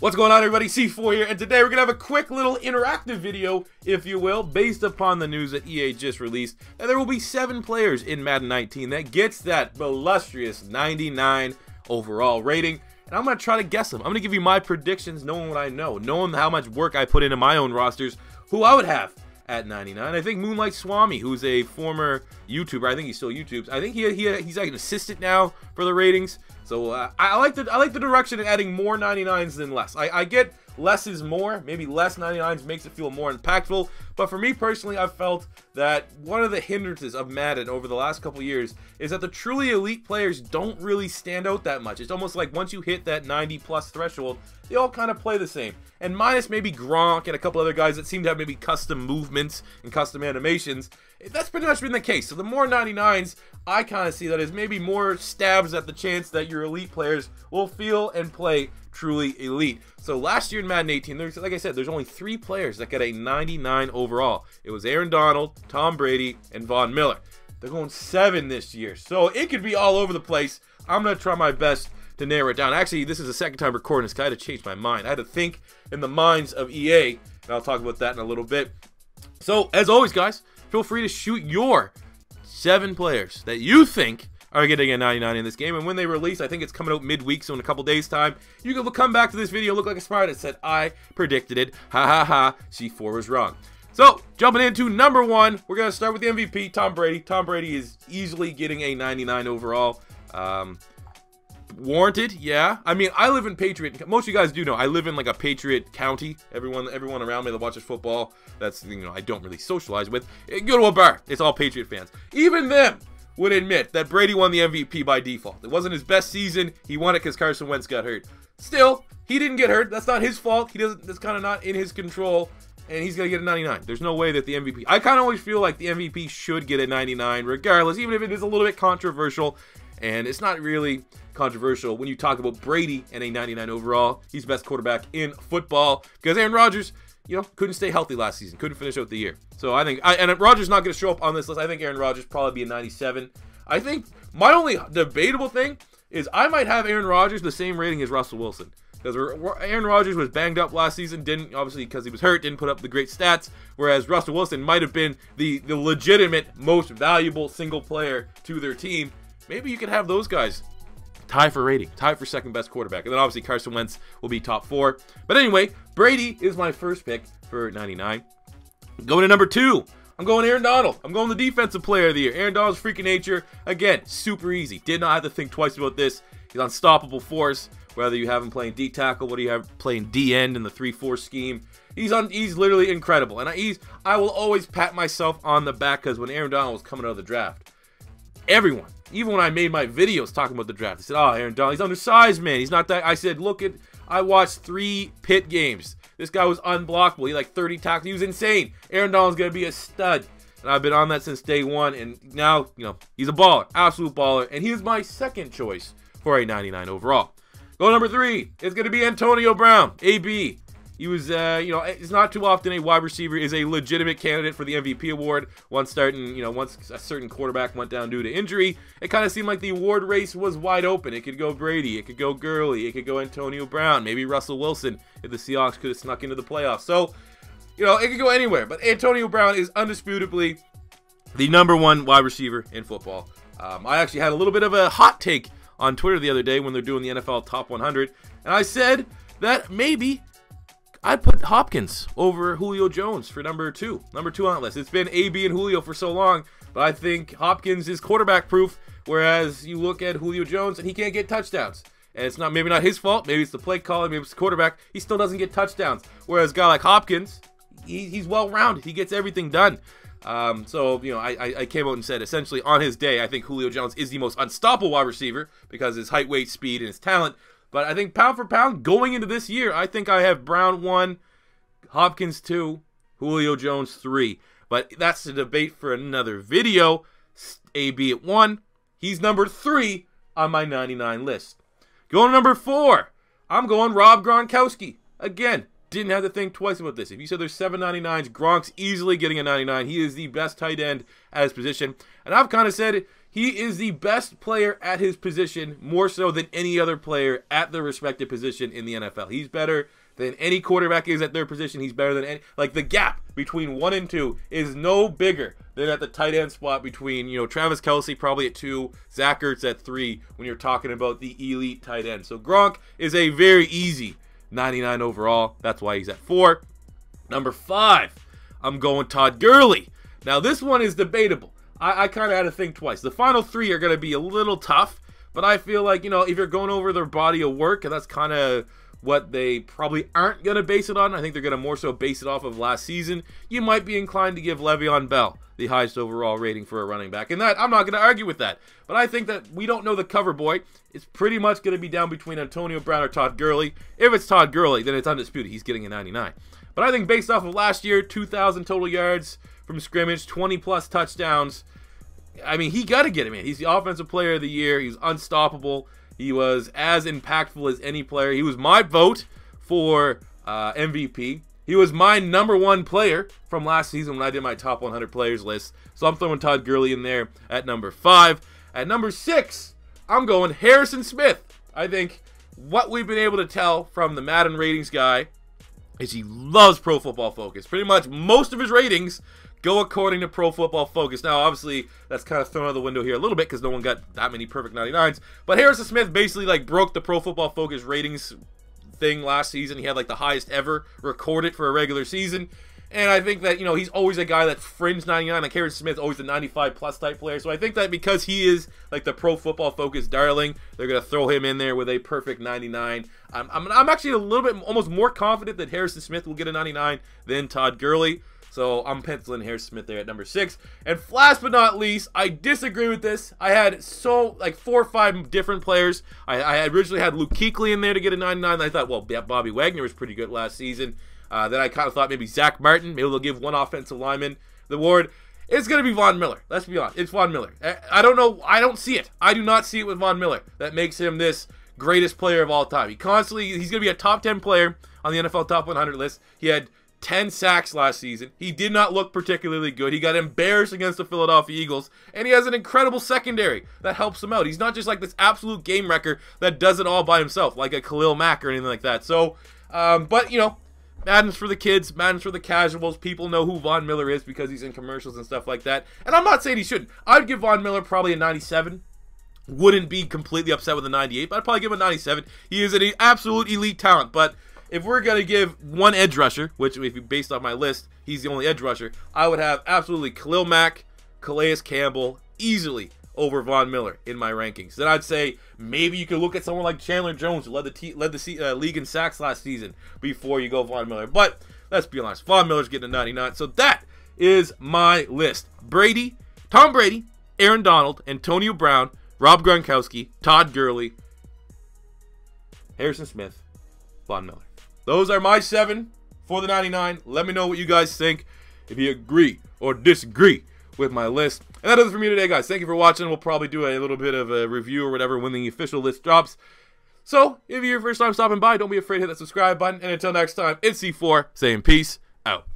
What's going on, everybody? C4 here, and today we're going to have a quick little interactive video, if you will, based upon the news that EA just released. And there will be 7 players in Madden 19 that gets that illustrious 99 overall rating. And I'm going to try to guess them. I'm going to give you my predictions, knowing what I know, knowing how much work I put into my own rosters, who I would have at 99. I think Moonlight Swami, who's a former YouTuber, I think he still YouTubes. I think he's like an assistant now for the ratings. So I like the direction of adding more 99s than less. I get less is more. Maybe less 99s makes it feel more impactful. But for me personally, I've felt that one of the hindrances of Madden over the last couple years is that the truly elite players don't really stand out that much. It's almost like once you hit that 90 plus threshold, they all kind of play the same. And minus maybe Gronk and a couple other guys that seem to have maybe custom movements and custom animations, that's pretty much been the case. So the more 99s, I kind of see that as maybe more stabs at the chance that your elite players will feel and play truly elite. So last year in Madden 18, like I said, there's only 3 players that got a 99 overall. It was Aaron Donald, Tom Brady, and Von Miller. They're going 7 this year, so it could be all over the place. I'm going to try my best to narrow it down. Actually, this is the second time recording this, 'cause I had to change my mind. I had to think in the minds of EA, and I'll talk about that in a little bit. So, as always, guys, feel free to shoot your 7 players that you think are getting a 99 in this game, and when they release, I think it's coming out midweek, so in a couple days' time, you can come back to this video, look like a smart, and said, I predicted it, ha ha ha, C4 was wrong. So, jumping into number 1, we're going to start with the MVP, Tom Brady. Tom Brady is easily getting a 99 overall. Warranted, yeah. I mean, I live in Patriot. Most of you guys do know I live in like a Patriot county. Everyone around me that watches football, that's, you know, I don't really socialize with. Go to a bar. It's all Patriot fans. Even them would admit that Brady won the MVP by default. It wasn't his best season. He won it because Carson Wentz got hurt. Still, he didn't get hurt. That's not his fault. That's kind of not in his control. And he's going to get a 99. There's no way that the MVP... I kind of always feel like the MVP should get a 99 regardless, even if it is a little bit controversial. And it's not really controversial when you talk about Brady and a 99 overall. He's the best quarterback in football because Aaron Rodgers, you know, couldn't stay healthy last season. Couldn't finish out the year. So I think... and Rodgers not going to show up on this list. I think Aaron Rodgers probably be a 97. I think my only debatable thing is I might have Aaron Rodgers the same rating as Russell Wilson. Because Aaron Rodgers was banged up last season, didn't, obviously because he was hurt, didn't put up the great stats, whereas Russell Wilson might have been the legitimate most valuable single player to their team. Maybe you could have those guys tie for rating, tie for second best quarterback, and then obviously Carson Wentz will be top 4. But anyway, Brady is my first pick for 99. Going to number 2. I'm going Aaron Donald. I'm going the defensive player of the year. Aaron Donald's freaking nature. Again, super easy. Did not have to think twice about this. He's an unstoppable force. Whether you have him playing D tackle, whether you have him playing D end in the 3-4 scheme, he's literally incredible. And I will always pat myself on the back because when Aaron Donald was coming out of the draft, everyone, even when I made my videos talking about the draft, they said, "Oh, Aaron Donald, he's undersized, man. He's not that." I said, I watched 3 Pitt games. This guy was unblockable. He had like 30 tackles. He was insane. Aaron Donald's gonna be a stud. And I've been on that since day 1. And now, you know, he's a baller, absolute baller. And he is my second choice for a 99 overall. Goal number 3 is going to be Antonio Brown, AB. He was, you know, it's not too often a wide receiver is a legitimate candidate for the MVP award. Once a certain quarterback went down due to injury, it kind of seemed like the award race was wide open. It could go Brady, it could go Gurley, it could go Antonio Brown, maybe Russell Wilson if the Seahawks could have snuck into the playoffs. So, you know, it could go anywhere. But Antonio Brown is undisputably the #1 wide receiver in football. I actually had a little bit of a hot take on Twitter the other day when they're doing the NFL Top 100, and I said that maybe I'd put Hopkins over Julio Jones for number 2 on that list. It's been AB and Julio for so long, but I think Hopkins is quarterback proof, whereas you look at Julio Jones and he can't get touchdowns. And it's maybe not his fault, maybe it's the play calling, maybe it's the quarterback, he still doesn't get touchdowns. Whereas a guy like Hopkins, he's well-rounded, he gets everything done. So, you know, I came out and said, essentially, on his day, I think Julio Jones is the most unstoppable wide receiver because his height, weight, speed, and his talent. But I think pound for pound, going into this year, I think I have Brown 1, Hopkins 2, Julio Jones 3. But that's a debate for another video. AB at 1. He's number 3 on my 99 list. Going to number 4. I'm going Rob Gronkowski. Again, didn't have to think twice about this. If you said there's 7 99s, Gronk's easily getting a 99. He is the best tight end at his position. And I've kind of said, He is the best player at his position, more so than any other player at the respective position in the NFL. He's better than any quarterback is at their position. He's better than any, like, the gap between 1 and 2 is no bigger than at the tight end spot between, you know, Travis Kelce probably at 2, Zach Ertz at 3 when you're talking about the elite tight end. So Gronk is a very easy 99 overall. That's why he's at 4. Number 5, I'm going Todd Gurley. Now this one is debatable. I kind of had to think twice. The final 3 are going to be a little tough, but I feel like, you know, if you're going over their body of work, and that's kind of what they probably aren't going to base it on. I think they're going to more so base it off of last season. You might be inclined to give Le'Veon Bell the highest overall rating for a running back. And that, I'm not going to argue with that. But I think that we don't know the cover boy. It's pretty much going to be down between Antonio Brown or Todd Gurley. If it's Todd Gurley, then it's undisputed. He's getting a 99. But I think based off of last year, 2,000 total yards from scrimmage, 20-plus touchdowns, I mean, he got to get it, man. He's the offensive player of the year. He's unstoppable. He was as impactful as any player. He was my vote for MVP. He was my number 1 player from last season when I did my top 100 players list. So I'm throwing Todd Gurley in there at number 5. At number 6, I'm going Harrison Smith. I think what we've been able to tell from the Madden ratings guy is he loves Pro Football Focus. Pretty much most of his ratings go according to Pro Football Focus. Now, obviously, that's kind of thrown out the window here a little bit because no one got that many perfect 99s. But Harrison Smith basically, like, broke the Pro Football Focus ratings thing last season. He had, like, the highest ever recorded for a regular season. And I think that, you know, he's always a guy that fringe 99. Like, Harrison Smith's always a 95-plus type player. So I think that because he is, like, the Pro Football Focus darling, they're going to throw him in there with a perfect 99. I'm actually a little bit, almost more confident that Harrison Smith will get a 99 than Todd Gurley. So I'm penciling Harrison Smith there at number 6. And last but not least, I disagree with this. I had 4 or 5 different players. I originally had Luke Kuechly in there to get a 99. I thought, well, Bobby Wagner was pretty good last season. Then I kind of thought maybe Zach Martin. Maybe they'll give one offensive lineman the award. It's going to be Von Miller. Let's be honest. It's Von Miller. I don't know. I don't see it. I do not see it with Von Miller. That makes him this greatest player of all time. He's going to be a top 10 player on the NFL Top 100 list. He had 10 sacks last season. He did not look particularly good. He got embarrassed against the Philadelphia Eagles. And he has an incredible secondary that helps him out. He's not just like this absolute game wrecker that does it all by himself, like a Khalil Mack or anything like that. So, but, you know, Madden's for the kids. Madden's for the casuals. People know who Von Miller is because he's in commercials and stuff like that. And I'm not saying he shouldn't. I'd give Von Miller probably a 97. Wouldn't be completely upset with a 98, but I'd probably give him a 97. He is an absolute elite talent, but if we're going to give one edge rusher, which if you based off my list, he's the only edge rusher, I would have absolutely Khalil Mack, Calais Campbell, easily over Von Miller in my rankings. Then I'd say maybe you could look at someone like Chandler Jones, who led the league in sacks last season, before you go Von Miller. But let's be honest, Von Miller's getting a 99. So that is my list. Brady, Tom Brady, Aaron Donald, Antonio Brown, Rob Gronkowski, Todd Gurley, Harrison Smith, Von Miller. Those are my 7 for the 99. Let me know what you guys think, if you agree or disagree with my list. And that is it for me today, guys. Thank you for watching. We'll probably do a little bit of a review or whatever when the official list drops. So, if you're your first time stopping by, don't be afraid to hit that subscribe button. And until next time, it's C4 saying peace out.